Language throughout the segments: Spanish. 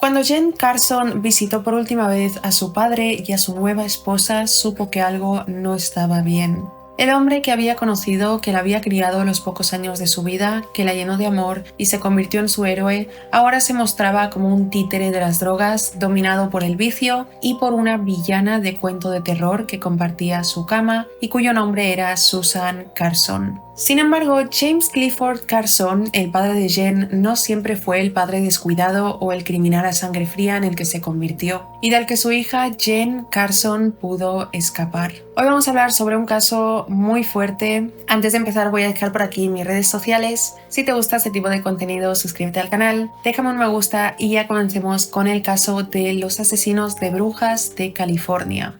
Cuando Jen Carson visitó por última vez a su padre y a su nueva esposa, supo que algo no estaba bien. El hombre que había conocido, que la había criado los pocos años de su vida, que la llenó de amor y se convirtió en su héroe, ahora se mostraba como un títere de las drogas, dominado por el vicio y por una villana de cuento de terror que compartía su cama y cuyo nombre era Susan Carson. Sin embargo, James Clifford Carson, el padre de Jen, no siempre fue el padre descuidado o el criminal a sangre fría en el que se convirtió, y del que su hija Jen Carson pudo escapar. Hoy vamos a hablar sobre un caso muy fuerte. Antes de empezar voy a dejar por aquí mis redes sociales. Si te gusta este tipo de contenido, suscríbete al canal, déjame un me gusta y ya comencemos con el caso de los asesinos de brujas de California.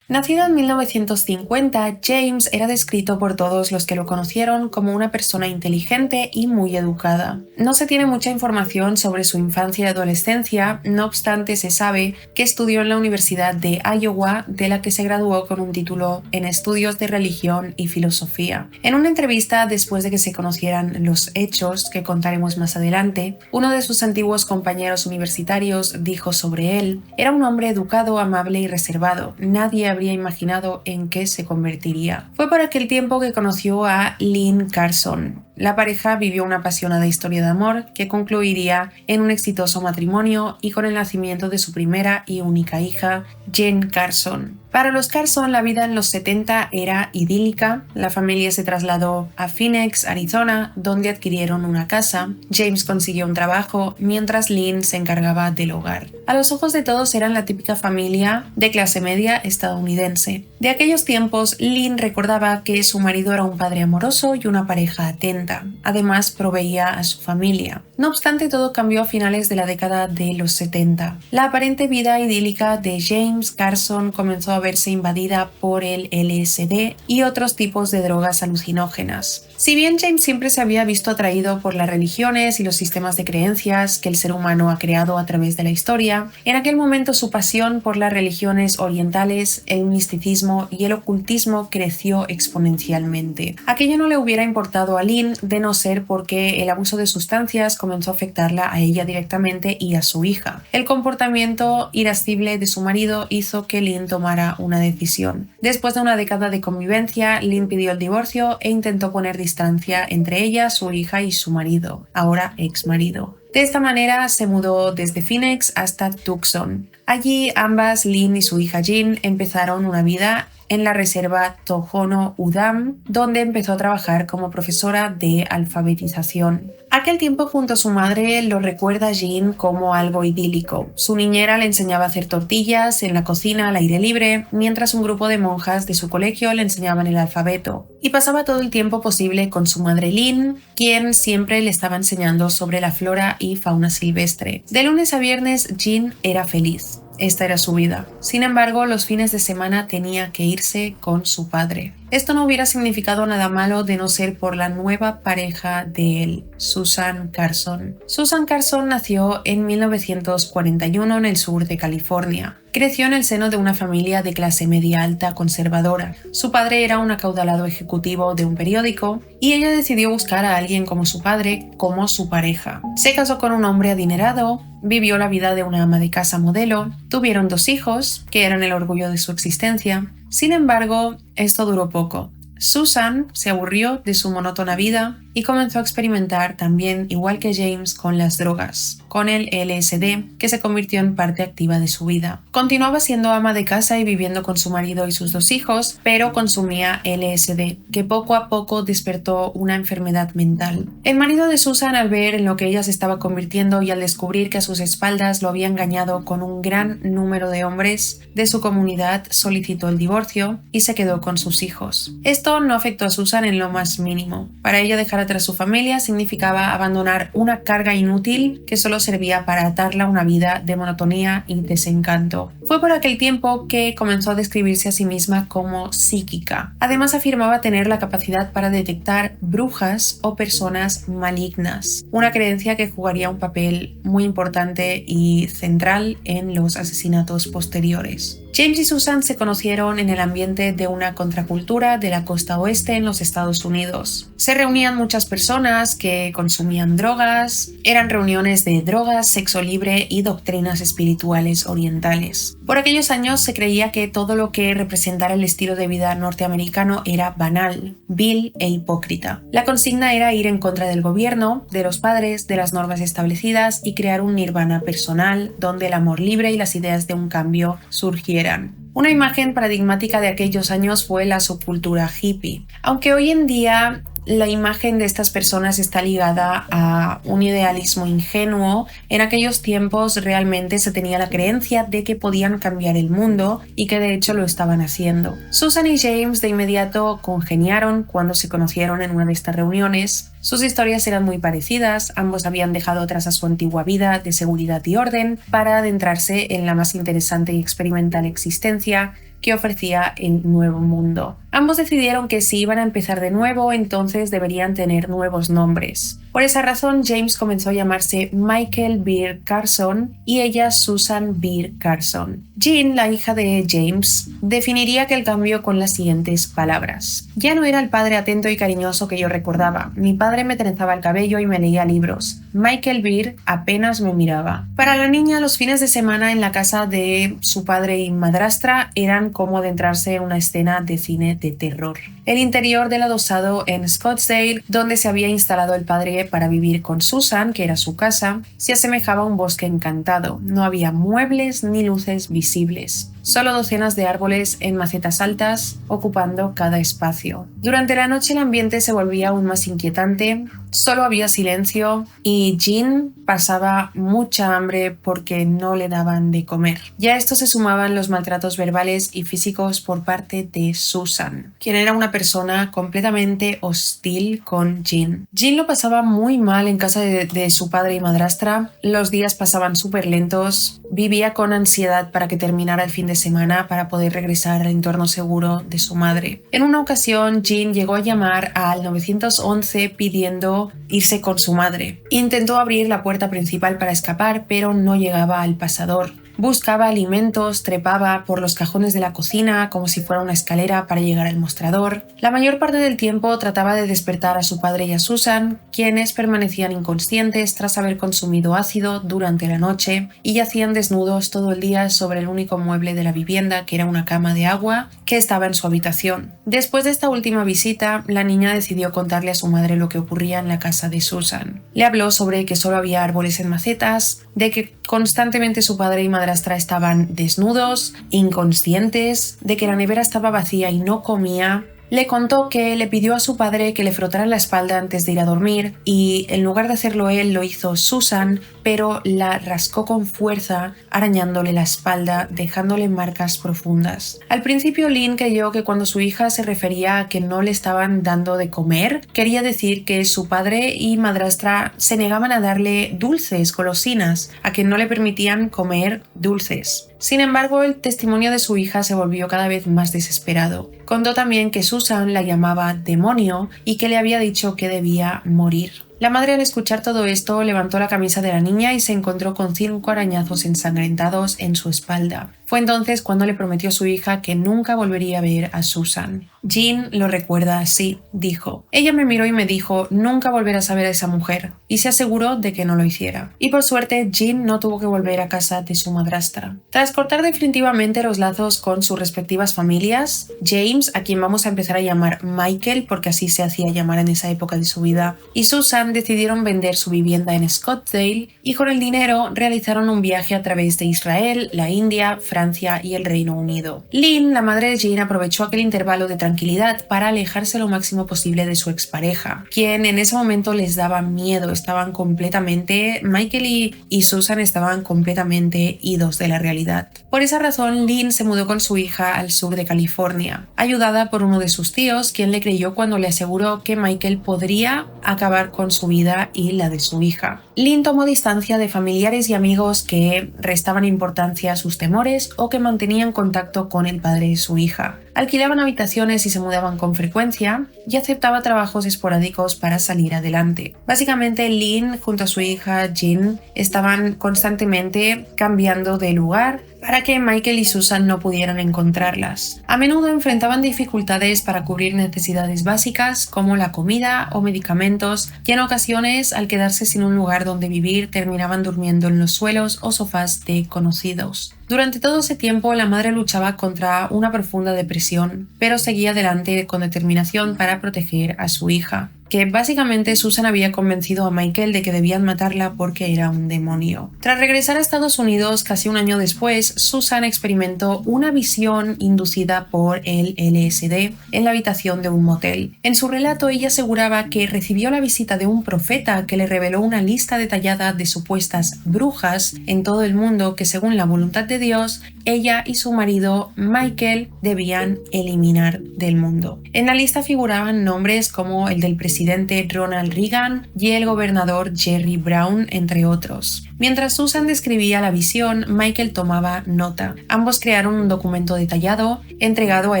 Nacido en 1950, James era descrito por todos los que lo conocieron como una persona inteligente y muy educada. No se tiene mucha información sobre su infancia y adolescencia, no obstante se sabe que estudió en la Universidad de Iowa, de la que se graduó con un título en estudios de religión y filosofía. En una entrevista después de que se conocieran los hechos, que contaremos más adelante, uno de sus antiguos compañeros universitarios dijo sobre él: era un hombre educado, amable y reservado. Nadie habría imaginado en qué se convertiría. Fue por aquel tiempo que conoció a Lynn Carson. La pareja vivió una apasionada historia de amor que concluiría en un exitoso matrimonio y con el nacimiento de su primera y única hija, Jen Carson. Para los Carson, la vida en los 70 era idílica. La familia se trasladó a Phoenix, Arizona, donde adquirieron una casa. James consiguió un trabajo, mientras Lynn se encargaba del hogar. A los ojos de todos eran la típica familia de clase media estadounidense. De aquellos tiempos, Lynn recordaba que su marido era un padre amoroso y una pareja atenta. Además, proveía a su familia. No obstante, todo cambió a finales de la década de los 70. La aparente vida idílica de James Carson comenzó a verse invadida por el LSD y otros tipos de drogas alucinógenas. Si bien James siempre se había visto atraído por las religiones y los sistemas de creencias que el ser humano ha creado a través de la historia, en aquel momento su pasión por las religiones orientales, el misticismo y el ocultismo creció exponencialmente. Aquello no le hubiera importado a Lynn de no ser porque el abuso de sustancias comenzó a afectarla a ella directamente y a su hija. El comportamiento irascible de su marido hizo que Lynn tomara una decisión. Después de una década de convivencia, Lynn pidió el divorcio e intentó poner distancia entre ella, su hija y su marido, ahora ex marido. De esta manera se mudó desde Phoenix hasta Tucson. Allí ambas, Lynn y su hija Jean, empezaron una vida en la reserva Tohono O'odham, donde empezó a trabajar como profesora de alfabetización. Aquel tiempo junto a su madre lo recuerda Jean como algo idílico. Su niñera le enseñaba a hacer tortillas en la cocina al aire libre, mientras un grupo de monjas de su colegio le enseñaban el alfabeto. Y pasaba todo el tiempo posible con su madre Lynn, quien siempre le estaba enseñando sobre la flora y fauna silvestre. De lunes a viernes, Jean era feliz. Esta era su vida. Sin embargo, los fines de semana tenía que irse con su padre. Esto no hubiera significado nada malo de no ser por la nueva pareja de él, Susan Carson. Susan Carson nació en 1941 en el sur de California. Creció en el seno de una familia de clase media alta conservadora. Su padre era un acaudalado ejecutivo de un periódico y ella decidió buscar a alguien como su padre, como su pareja. Se casó con un hombre adinerado, vivió la vida de una ama de casa modelo, tuvieron 2 hijos, que eran el orgullo de su existencia. Sin embargo, esto duró poco. Susan se aburrió de su monótona vida y comenzó a experimentar también, igual que James, con las drogas, con el LSD, que se convirtió en parte activa de su vida. Continuaba siendo ama de casa y viviendo con su marido y sus 2 hijos, pero consumía LSD, que poco a poco despertó una enfermedad mental. El marido de Susan, al ver en lo que ella se estaba convirtiendo y al descubrir que a sus espaldas lo había engañado con un gran número de hombres de su comunidad, solicitó el divorcio y se quedó con sus hijos. Esto no afectó a Susan en lo más mínimo. Para ella, dejar atrás su familia significaba abandonar una carga inútil que solo servía para atarla a una vida de monotonía y desencanto. Fue por aquel tiempo que comenzó a describirse a sí misma como psíquica. Además, afirmaba tener la capacidad para detectar brujas o personas malignas, una creencia que jugaría un papel muy importante y central en los asesinatos posteriores. James y Susan se conocieron en el ambiente de una contracultura de la costa oeste en los Estados Unidos. Se reunían muchas personas que consumían drogas, eran reuniones de drogas, sexo libre y doctrinas espirituales orientales. Por aquellos años se creía que todo lo que representara el estilo de vida norteamericano era banal, vil e hipócrita. La consigna era ir en contra del gobierno, de los padres, de las normas establecidas y crear un nirvana personal donde el amor libre y las ideas de un cambio surgieran. Una imagen paradigmática de aquellos años fue la subcultura hippie. Aunque hoy en día la imagen de estas personas está ligada a un idealismo ingenuo, en aquellos tiempos realmente se tenía la creencia de que podían cambiar el mundo y que de hecho lo estaban haciendo. Susan y James de inmediato congeniaron cuando se conocieron en una de estas reuniones. Sus historias eran muy parecidas, ambos habían dejado atrás a su antigua vida de seguridad y orden para adentrarse en la más interesante y experimental existencia que ofrecía el nuevo mundo. Ambos decidieron que si iban a empezar de nuevo, entonces deberían tener nuevos nombres. Por esa razón, James comenzó a llamarse Michael Beer Carson y ella Susan Beer Carson. Jean, la hija de James, definiría aquel cambio con las siguientes palabras. Ya no era el padre atento y cariñoso que yo recordaba. Mi padre me trenzaba el cabello y me leía libros. Michael Beer apenas me miraba. Para la niña, los fines de semana en la casa de su padre y madrastra eran como adentrarse en una escena de cine de terror. El interior del adosado en Scottsdale, donde se había instalado el padre para vivir con Susan, que era su casa, se asemejaba a un bosque encantado. No había muebles ni luces visibles. Solo docenas de árboles en macetas altas ocupando cada espacio. Durante la noche el ambiente se volvía aún más inquietante, solo había silencio y Jean pasaba mucha hambre porque no le daban de comer. Ya a esto se sumaban los maltratos verbales y físicos por parte de Susan, quien era una persona completamente hostil con Jean. Jean lo pasaba muy mal en casa de su padre y madrastra, los días pasaban súper lentos, vivía con ansiedad para que terminara el fin de semana para poder regresar al entorno seguro de su madre. En una ocasión, Jean llegó a llamar al 911 pidiendo irse con su madre. Intentó abrir la puerta principal para escapar, pero no llegaba al pasador. Buscaba alimentos, trepaba por los cajones de la cocina como si fuera una escalera para llegar al mostrador. La mayor parte del tiempo trataba de despertar a su padre y a Susan, quienes permanecían inconscientes tras haber consumido ácido durante la noche y yacían desnudos todo el día sobre el único mueble de la vivienda, que era una cama de agua que estaba en su habitación. Después de esta última visita, la niña decidió contarle a su madre lo que ocurría en la casa de Susan. Le habló sobre que solo había árboles en macetas, de que constantemente su padre y madrastra estaban desnudos, inconscientes, de que la nevera estaba vacía y no comía. Le contó que le pidió a su padre que le frotara la espalda antes de ir a dormir y en lugar de hacerlo él lo hizo Susan, pero la rascó con fuerza arañándole la espalda, dejándole marcas profundas. Al principio Lynn creyó que cuando su hija se refería a que no le estaban dando de comer, quería decir que su padre y madrastra se negaban a darle dulces, golosinas, a que no le permitían comer dulces. Sin embargo, el testimonio de su hija se volvió cada vez más desesperado. Contó también que Susan la llamaba demonio y que le había dicho que debía morir. La madre, al escuchar todo esto, levantó la camisa de la niña y se encontró con 5 arañazos ensangrentados en su espalda. Fue entonces cuando le prometió a su hija que nunca volvería a ver a Susan. Jean lo recuerda así, dijo: ella me miró y me dijo, nunca volverás a ver a esa mujer, y se aseguró de que no lo hiciera. Y por suerte, Jean no tuvo que volver a casa de su madrastra. Tras cortar definitivamente los lazos con sus respectivas familias, James, a quien vamos a empezar a llamar Michael porque así se hacía llamar en esa época de su vida, y Susan decidieron vender su vivienda en Scottsdale y con el dinero realizaron un viaje a través de Israel, la India, Francia y el Reino Unido. Lynn, la madre de Jane, aprovechó aquel intervalo de tranquilidad para alejarse lo máximo posible de su expareja, quien en ese momento les daba miedo, estaban completamente, Michael y Susan estaban completamente idos de la realidad. Por esa razón, Lynn se mudó con su hija al sur de California, ayudada por uno de sus tíos, quien le creyó cuando le aseguró que Michael podría acabar con su vida y la de su hija. Lynn tomó distancia de familiares y amigos que restaban importancia a sus temores o que mantenían contacto con el padre de su hija. Alquilaban habitaciones y se mudaban con frecuencia y aceptaba trabajos esporádicos para salir adelante. Básicamente, Lynn junto a su hija Jean estaban constantemente cambiando de lugar para que Michael y Susan no pudieran encontrarlas. A menudo enfrentaban dificultades para cubrir necesidades básicas como la comida o medicamentos, y en ocasiones, al quedarse sin un lugar donde vivir, terminaban durmiendo en los suelos o sofás de conocidos. Durante todo ese tiempo, la madre luchaba contra una profunda depresión, pero seguía adelante con determinación para proteger a su hija, que básicamente Susan había convencido a Michael de que debían matarla porque era un demonio. Tras regresar a Estados Unidos casi un año después, Susan experimentó una visión inducida por el LSD en la habitación de un motel. En su relato, ella aseguraba que recibió la visita de un profeta que le reveló una lista detallada de supuestas brujas en todo el mundo que, según la voluntad de Dios, ella y su marido Michael debían eliminar del mundo. En la lista figuraban nombres como el del presidente Ronald Reagan y el gobernador Jerry Brown, entre otros. Mientras Susan describía la visión, Michael tomaba nota. Ambos crearon un documento detallado, entregado a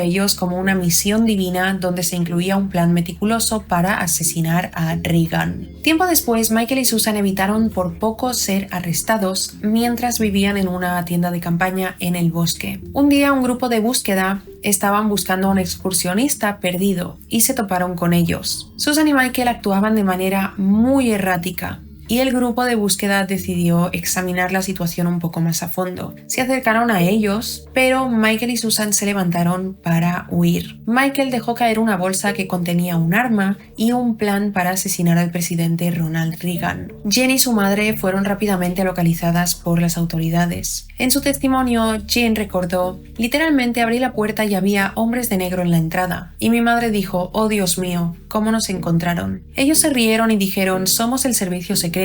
ellos como una misión divina, donde se incluía un plan meticuloso para asesinar a Reagan. Tiempo después, Michael y Susan evitaron por poco ser arrestados mientras vivían en una tienda de campaña en el bosque. Un día, un grupo de búsqueda estaban buscando a un excursionista perdido y se toparon con ellos. Susan y Michael actuaban de manera muy errática, y el grupo de búsqueda decidió examinar la situación un poco más a fondo. Se acercaron a ellos, pero Michael y Susan se levantaron para huir. Michael dejó caer una bolsa que contenía un arma y un plan para asesinar al presidente Ronald Reagan. Jen y su madre fueron rápidamente localizadas por las autoridades. En su testimonio, Jen recordó: literalmente abrí la puerta y había hombres de negro en la entrada. Y mi madre dijo: oh Dios mío, ¿cómo nos encontraron? Ellos se rieron y dijeron: somos el servicio secreto.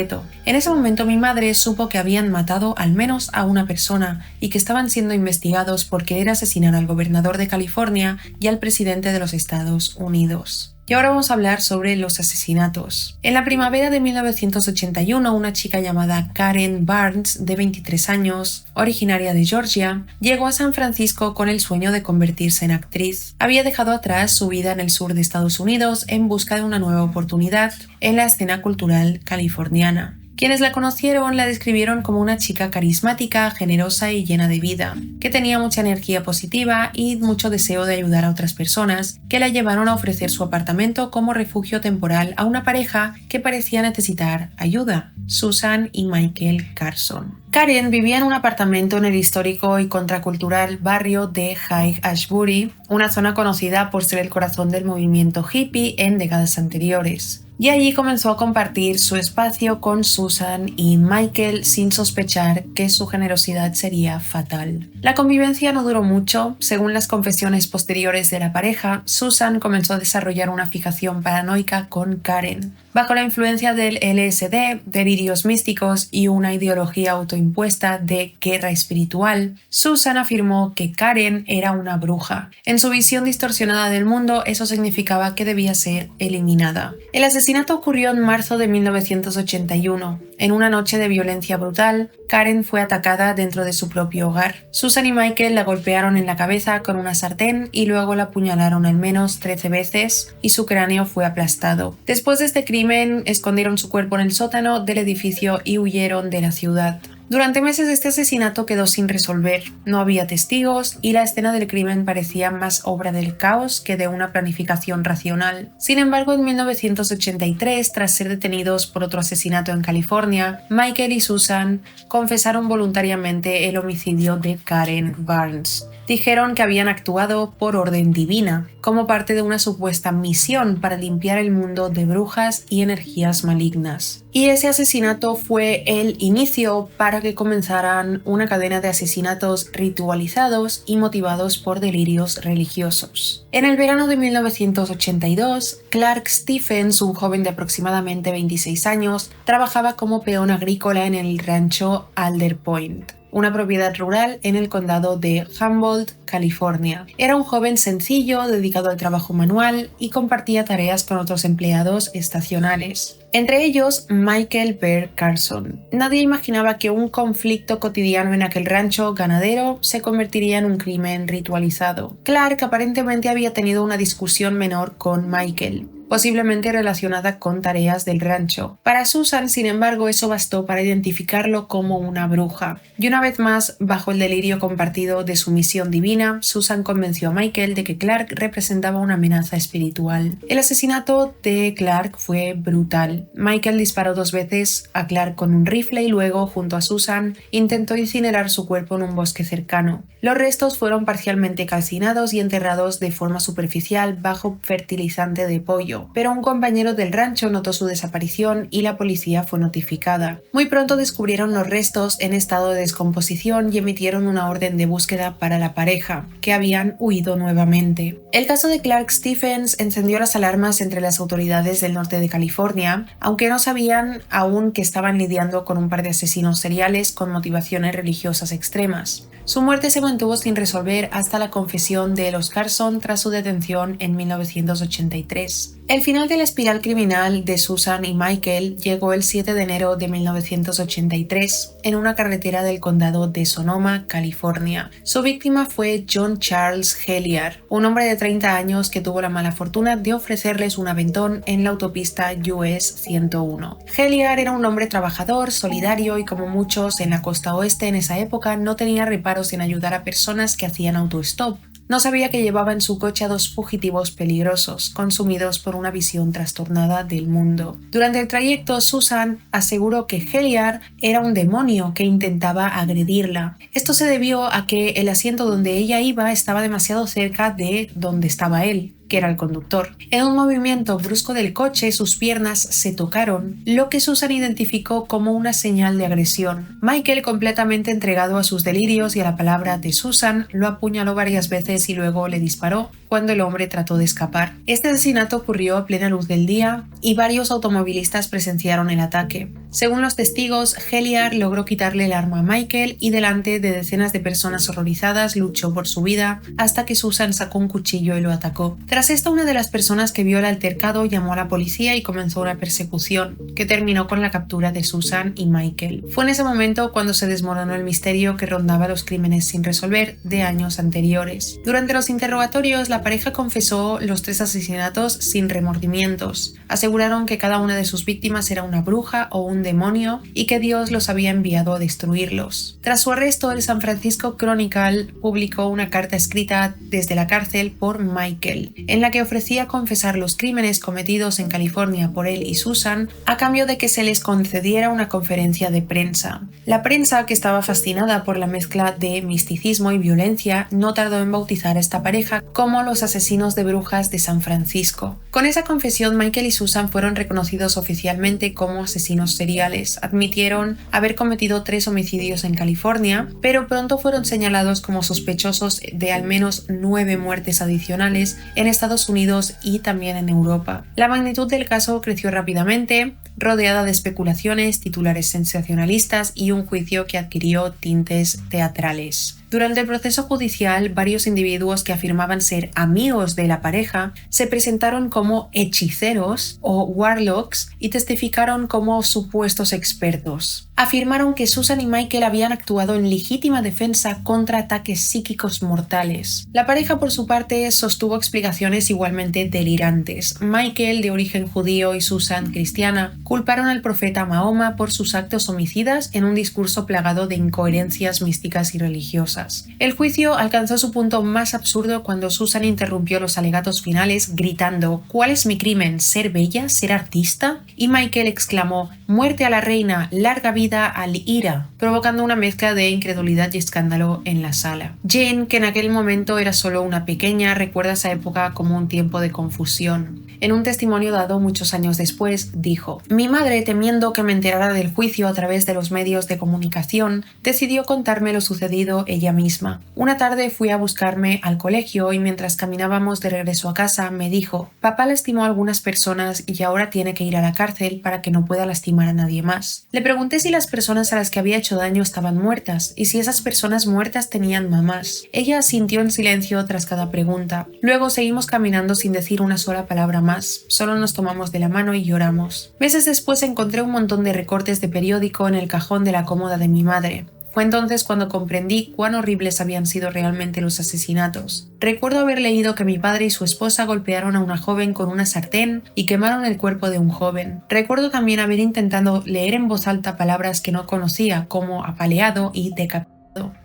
En ese momento mi madre supo que habían matado al menos a una persona y que estaban siendo investigados por querer asesinar al gobernador de California y al presidente de los Estados Unidos. Y ahora vamos a hablar sobre los asesinatos. En la primavera de 1981, una chica llamada Karen Barnes, de 23 años, originaria de Georgia, llegó a San Francisco con el sueño de convertirse en actriz. Había dejado atrás su vida en el sur de Estados Unidos en busca de una nueva oportunidad en la escena cultural californiana. Quienes la conocieron la describieron como una chica carismática, generosa y llena de vida, que tenía mucha energía positiva y mucho deseo de ayudar a otras personas, que la llevaron a ofrecer su apartamento como refugio temporal a una pareja que parecía necesitar ayuda, Susan y Michael Carson. Karen vivía en un apartamento en el histórico y contracultural barrio de Haight-Ashbury, una zona conocida por ser el corazón del movimiento hippie en décadas anteriores. Y allí comenzó a compartir su espacio con Susan y Michael sin sospechar que su generosidad sería fatal. La convivencia no duró mucho. Según las confesiones posteriores de la pareja, Susan comenzó a desarrollar una fijación paranoica con Karen. Bajo la influencia del LSD, delirios místicos y una ideología autoimpuesta de guerra espiritual, Susan afirmó que Karen era una bruja. En su visión distorsionada del mundo, eso significaba que debía ser eliminada. El asesinato ocurrió en marzo de 1981. En una noche de violencia brutal, Karen fue atacada dentro de su propio hogar. Susan y Michael la golpearon en la cabeza con una sartén y luego la apuñalaron al menos 13 veces y su cráneo fue aplastado. Después de este crimen, escondieron su cuerpo en el sótano del edificio y huyeron de la ciudad. Durante meses este asesinato quedó sin resolver, no había testigos y la escena del crimen parecía más obra del caos que de una planificación racional. Sin embargo, en 1983, tras ser detenidos por otro asesinato en California, Michael y Susan confesaron voluntariamente el homicidio de Karen Barnes. Dijeron que habían actuado por orden divina, como parte de una supuesta misión para limpiar el mundo de brujas y energías malignas. Y ese asesinato fue el inicio para que comenzaran una cadena de asesinatos ritualizados y motivados por delirios religiosos. En el verano de 1982, Clark Stephens, un joven de aproximadamente 26 años, trabajaba como peón agrícola en el rancho Alder Point, una propiedad rural en el condado de Humboldt, California. Era un joven sencillo, dedicado al trabajo manual y compartía tareas con otros empleados estacionales. Entre ellos, Michael Bear Carson. Nadie imaginaba que un conflicto cotidiano en aquel rancho ganadero se convertiría en un crimen ritualizado. Clark aparentemente había tenido una discusión menor con Michael, posiblemente relacionada con tareas del rancho. Para Susan, sin embargo, eso bastó para identificarlo como una bruja. Y una vez más, bajo el delirio compartido de su misión divina, Susan convenció a Michael de que Clark representaba una amenaza espiritual. El asesinato de Clark fue brutal. Michael disparó 2 veces a Clark con un rifle y luego, junto a Susan, intentó incinerar su cuerpo en un bosque cercano. Los restos fueron parcialmente calcinados y enterrados de forma superficial bajo fertilizante de pollo, pero un compañero del rancho notó su desaparición y la policía fue notificada. Muy pronto descubrieron los restos en estado de descomposición y emitieron una orden de búsqueda para la pareja, que habían huido nuevamente. El caso de Clark Stephens encendió las alarmas entre las autoridades del norte de California, aunque no sabían aún que estaban lidiando con un par de asesinos seriales con motivaciones religiosas extremas. Su muerte se mantuvo sin resolver hasta la confesión de los Carson tras su detención en 1983. El final de la espiral criminal de Susan y Michael llegó el 7 de enero de 1983 en una carretera del condado de Sonoma, California. Su víctima fue John Charles Helliar, un hombre de 30 años que tuvo la mala fortuna de ofrecerles un aventón en la autopista US 101. Helliar era un hombre trabajador, solidario y, como muchos en la costa oeste en esa época, no tenía reparos en ayudar a personas que hacían autostop. No sabía que llevaba en su coche a 2 fugitivos peligrosos, consumidos por una visión trastornada del mundo. Durante el trayecto, Susan aseguró que Helliar era un demonio que intentaba agredirla. Esto se debió a que el asiento donde ella iba estaba demasiado cerca de donde estaba él, que era el conductor. En un movimiento brusco del coche, sus piernas se tocaron, lo que Susan identificó como una señal de agresión. Michael, completamente entregado a sus delirios y a la palabra de Susan, lo apuñaló varias veces y luego le disparó cuando el hombre trató de escapar. Este asesinato ocurrió a plena luz del día y varios automovilistas presenciaron el ataque. Según los testigos, Helliar logró quitarle el arma a Michael y delante de decenas de personas horrorizadas luchó por su vida hasta que Susan sacó un cuchillo y lo atacó. Tras esto, una de las personas que vio el altercado llamó a la policía y comenzó una persecución, que terminó con la captura de Susan y Michael. Fue en ese momento cuando se desmoronó el misterio que rondaba los crímenes sin resolver de años anteriores. Durante los interrogatorios, la pareja confesó los 3 asesinatos sin remordimientos. Aseguraron que cada una de sus víctimas era una bruja o un demonio y que Dios los había enviado a destruirlos. Tras su arresto, el San Francisco Chronicle publicó una carta escrita desde la cárcel por Michael, en la que ofrecía confesar los crímenes cometidos en California por él y Susan a cambio de que se les concediera una conferencia de prensa. La prensa, que estaba fascinada por la mezcla de misticismo y violencia, no tardó en bautizar a esta pareja como los asesinos de brujas de San Francisco. Con esa confesión, Michael y Susan fueron reconocidos oficialmente como asesinos seriales. Admitieron haber cometido 3 homicidios en California, pero pronto fueron señalados como sospechosos de al menos 9 muertes adicionales en Estados Unidos y también en Europa. La magnitud del caso creció rápidamente, rodeada de especulaciones, titulares sensacionalistas y un juicio que adquirió tintes teatrales. Durante el proceso judicial, varios individuos que afirmaban ser amigos de la pareja se presentaron como hechiceros o warlocks y testificaron como supuestos expertos. Afirmaron que Susan y Michael habían actuado en legítima defensa contra ataques psíquicos mortales. La pareja, por su parte, sostuvo explicaciones igualmente delirantes. Michael, de origen judío, y Susan, cristiana, culparon al profeta Mahoma por sus actos homicidas en un discurso plagado de incoherencias místicas y religiosas. El juicio alcanzó su punto más absurdo cuando Susan interrumpió los alegatos finales gritando: ¿cuál es mi crimen? ¿Ser bella? ¿Ser artista? Y Michael exclamó: muerte a la reina, larga vida al Ira, provocando una mezcla de incredulidad y escándalo en la sala. Jane, que en aquel momento era solo una pequeña, recuerda esa época como un tiempo de confusión. En un testimonio dado muchos años después, dijo: mi madre, temiendo que me enterara del juicio a través de los medios de comunicación, decidió contarme lo sucedido ella ella misma. Una tarde fui a buscarme al colegio y mientras caminábamos de regreso a casa me dijo: «Papá lastimó a algunas personas y ahora tiene que ir a la cárcel para que no pueda lastimar a nadie más». Le pregunté si las personas a las que había hecho daño estaban muertas y si esas personas muertas tenían mamás. Ella asintió en silencio tras cada pregunta. Luego seguimos caminando sin decir una sola palabra más. Solo nos tomamos de la mano y lloramos. Meses después encontré un montón de recortes de periódico en el cajón de la cómoda de mi madre. Fue entonces cuando comprendí cuán horribles habían sido realmente los asesinatos. Recuerdo haber leído que mi padre y su esposa golpearon a una joven con una sartén y quemaron el cuerpo de un joven. Recuerdo también haber intentado leer en voz alta palabras que no conocía, como apaleado y decapitado.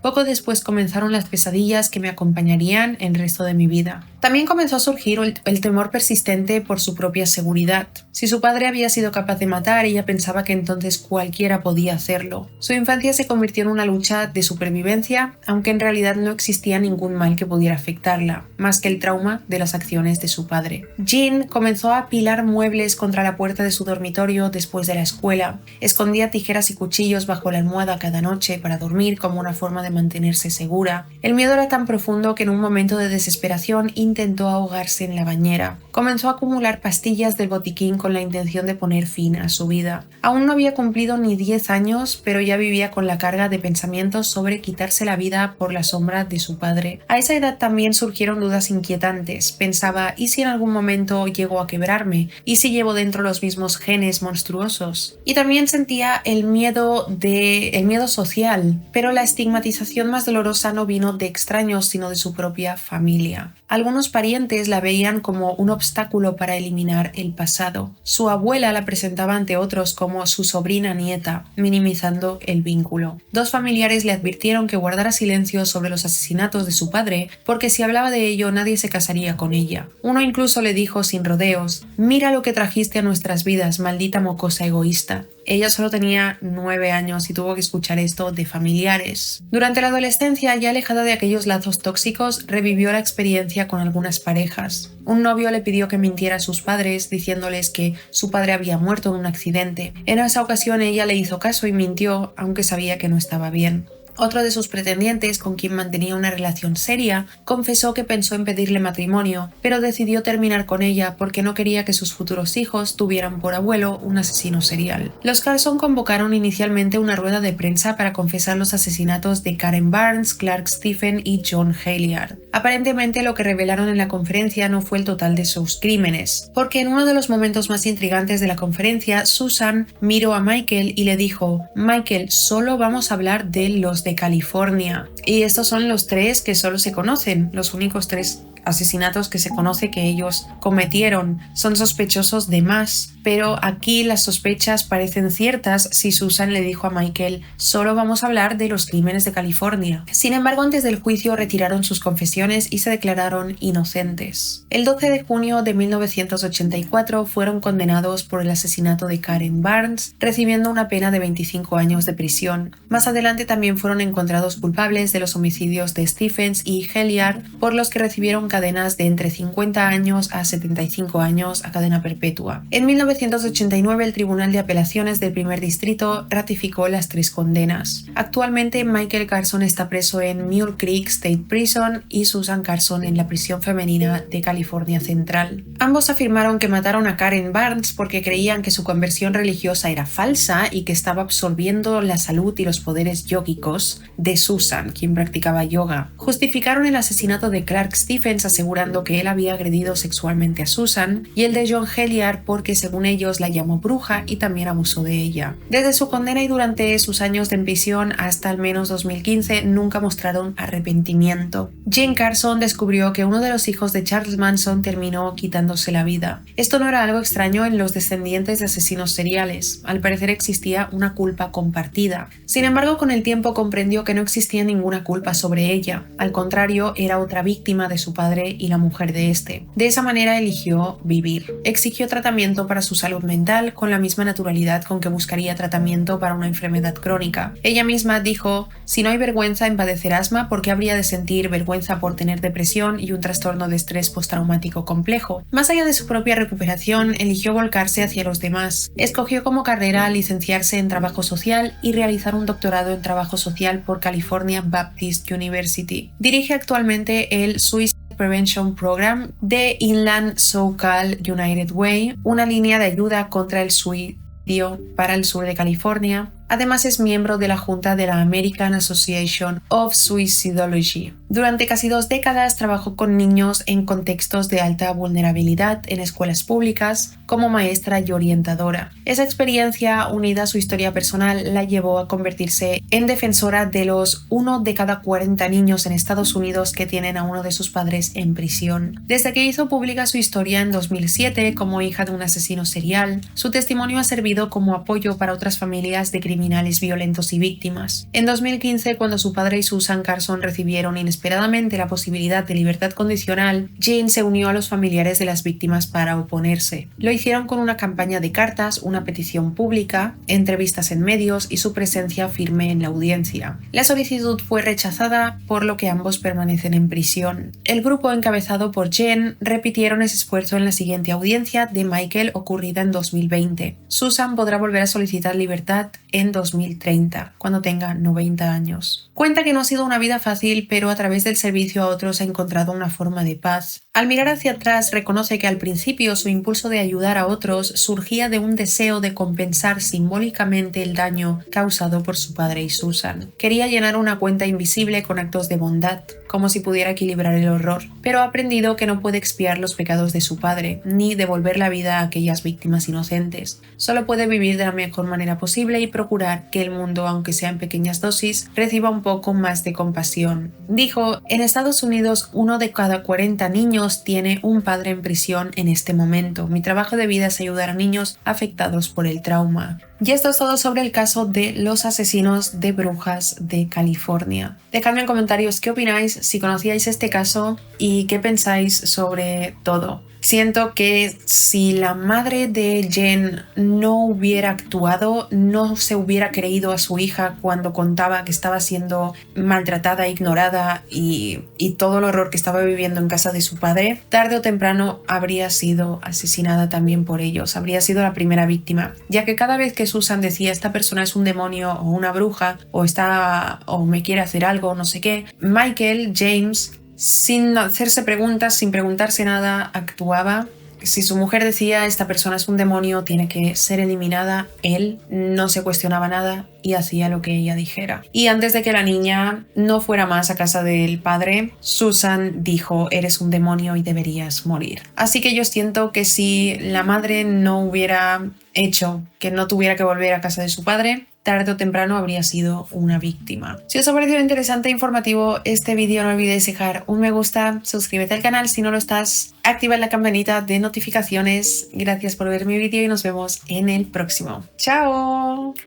Poco después comenzaron las pesadillas que me acompañarían el resto de mi vida. También comenzó a surgir el temor persistente por su propia seguridad. Si su padre había sido capaz de matar, ella pensaba que entonces cualquiera podía hacerlo. Su infancia se convirtió en una lucha de supervivencia, aunque en realidad no existía ningún mal que pudiera afectarla, más que el trauma de las acciones de su padre. Jean comenzó a apilar muebles contra la puerta de su dormitorio después de la escuela. Escondía tijeras y cuchillos bajo la almohada cada noche para dormir como una forma de mantenerse segura. El miedo era tan profundo que en un momento de desesperación intentó ahogarse en la bañera. Comenzó a acumular pastillas del botiquín con la intención de poner fin a su vida. Aún no había cumplido ni 10 años, pero ya vivía con la carga de pensamientos sobre quitarse la vida por la sombra de su padre. A esa edad también surgieron dudas inquietantes. Pensaba: ¿y si en algún momento llego a quebrarme? ¿Y si llevo dentro los mismos genes monstruosos? Y también sentía el miedo social, pero la estigmatización más dolorosa no vino de extraños, sino de su propia familia. Algunos parientes la veían como un obstáculo para eliminar el pasado. Su abuela la presentaba ante otros como su sobrina nieta, minimizando el vínculo. Dos familiares le advirtieron que guardara silencio sobre los asesinatos de su padre, porque si hablaba de ello nadie se casaría con ella. Uno incluso le dijo sin rodeos: «Mira lo que trajiste a nuestras vidas, maldita mocosa egoísta». Ella solo tenía 9 años y tuvo que escuchar esto de familiares. Durante la adolescencia, ya alejada de aquellos lazos tóxicos, revivió la experiencia con algunas parejas. Un novio le pidió que mintiera a sus padres, diciéndoles que su padre había muerto en un accidente. En esa ocasión ella le hizo caso y mintió, aunque sabía que no estaba bien. Otro de sus pretendientes, con quien mantenía una relación seria, confesó que pensó en pedirle matrimonio, pero decidió terminar con ella porque no quería que sus futuros hijos tuvieran por abuelo un asesino serial. Los Carson convocaron inicialmente una rueda de prensa para confesar los asesinatos de Karen Barnes, Clark Stephen y John Hilliard. Aparentemente lo que revelaron en la conferencia no fue el total de sus crímenes, porque en uno de los momentos más intrigantes de la conferencia, Susan miró a Michael y le dijo: «Michael, solo vamos a hablar de los de California». Y estos son los 3 que solo se conocen, los únicos 3 asesinatos que se conoce que ellos cometieron. Son sospechosos de más, pero aquí las sospechas parecen ciertas si Susan le dijo a Michael: «Solo vamos a hablar de los crímenes de California». Sin embargo, antes del juicio retiraron sus confesiones y se declararon inocentes. El 12 de junio de 1984 fueron condenados por el asesinato de Karen Barnes, recibiendo una pena de 25 años de prisión. Más adelante también fueron encontrados culpables de los homicidios de Stephens y Hilliard, por los que recibieron cadenas de entre 50 años a 75 años a cadena perpetua. En 1989 el Tribunal de Apelaciones del Primer Distrito ratificó las 3 condenas. Actualmente Michael Carson está preso en Mule Creek State Prison y Susan Carson en la prisión femenina de California Central. Ambos afirmaron que mataron a Karen Barnes porque creían que su conversión religiosa era falsa y que estaba absorbiendo la salud y los poderes yógicos de Susan, quien practicaba yoga. Justificaron el asesinato de Clark Stephens asegurando que él había agredido sexualmente a Susan, y el de John Hilliard porque según ellos la llamó bruja y también abusó de ella. Desde su condena y durante sus años de prisión hasta al menos 2015 nunca mostraron arrepentimiento. Jean Carson descubrió que uno de los hijos de Charles Manson terminó quitándose la vida. Esto no era algo extraño en los descendientes de asesinos seriales. Al parecer existía una culpa compartida. Sin embargo, con el tiempo comprendió que no existía ninguna culpa sobre ella. Al contrario, era otra víctima de su padre y la mujer de este. De esa manera eligió vivir. Exigió tratamiento para su su salud mental con la misma naturalidad con que buscaría tratamiento para una enfermedad crónica. Ella misma dijo: si no hay vergüenza en padecer asma, ¿por qué habría de sentir vergüenza por tener depresión y un trastorno de estrés postraumático complejo? Más allá de su propia recuperación, eligió volcarse hacia los demás. Escogió como carrera licenciarse en trabajo social y realizar un doctorado en trabajo social por California Baptist University. Dirige actualmente el Suicide Prevention Program de Inland SoCal United Way, una línea de ayuda contra el suicidio para el sur de California. Además es miembro de la Junta de la American Association of Suicidology. Durante casi 2 décadas trabajó con niños en contextos de alta vulnerabilidad en escuelas públicas como maestra y orientadora. Esa experiencia, unida a su historia personal, la llevó a convertirse en defensora de los 1 de cada 40 niños en Estados Unidos que tienen a uno de sus padres en prisión. Desde que hizo pública su historia en 2007 como hija de un asesino serial, su testimonio ha servido como apoyo para otras familias de criminales violentos y víctimas. En 2015, cuando su padre y Susan Carson recibieron inesperadamente la posibilidad de libertad condicional, Jane se unió a los familiares de las víctimas para oponerse. Lo hicieron con una campaña de cartas, una petición pública, entrevistas en medios y su presencia firme en la audiencia. La solicitud fue rechazada, por lo que ambos permanecen en prisión. El grupo encabezado por Jane repitieron ese esfuerzo en la siguiente audiencia de Michael ocurrida en 2020. Susan podrá volver a solicitar libertad en 2030, cuando tenga 90 años. Cuenta que no ha sido una vida fácil, pero a través del servicio a otros ha encontrado una forma de paz. Al mirar hacia atrás, reconoce que al principio su impulso de ayudar a otros surgía de un deseo de compensar simbólicamente el daño causado por su padre y Susan. Quería llenar una cuenta invisible con actos de bondad, como si pudiera equilibrar el horror, pero ha aprendido que no puede expiar los pecados de su padre, ni devolver la vida a aquellas víctimas inocentes. Solo puede vivir de la mejor manera posible y procurar que el mundo, aunque sea en pequeñas dosis, reciba un poco más de compasión. Dijo: en Estados Unidos 1 de cada 40 niños tiene un padre en prisión en este momento. Mi trabajo de vida es ayudar a niños afectados por el trauma. Y esto es todo sobre el caso de los asesinos de brujas de California. Dejadme en comentarios qué opináis, si conocíais este caso y qué pensáis sobre todo. Siento que si la madre de Jen no hubiera actuado, no se hubiera creído a su hija cuando contaba que estaba siendo maltratada, ignorada y todo el horror que estaba viviendo en casa de su padre, tarde o temprano habría sido asesinada también por ellos, habría sido la primera víctima, ya que cada vez que Susan decía esta persona es un demonio o una bruja o me quiere hacer algo, no sé qué, Michael, James, sin hacerse preguntas, sin preguntarse nada, actuaba. Si su mujer decía esta persona es un demonio, tiene que ser eliminada, él no se cuestionaba nada y hacía lo que ella dijera. Y antes de que la niña no fuera más a casa del padre, Susan dijo: eres un demonio y deberías morir. Así que yo siento que si la madre no hubiera hecho que no tuviera que volver a casa de su padre, tarde o temprano habría sido una víctima. Si os ha parecido interesante e informativo este vídeo, no olvidéis dejar un me gusta, suscríbete al canal si no lo estás, activa la campanita de notificaciones. Gracias por ver mi vídeo y nos vemos en el próximo. ¡Chao!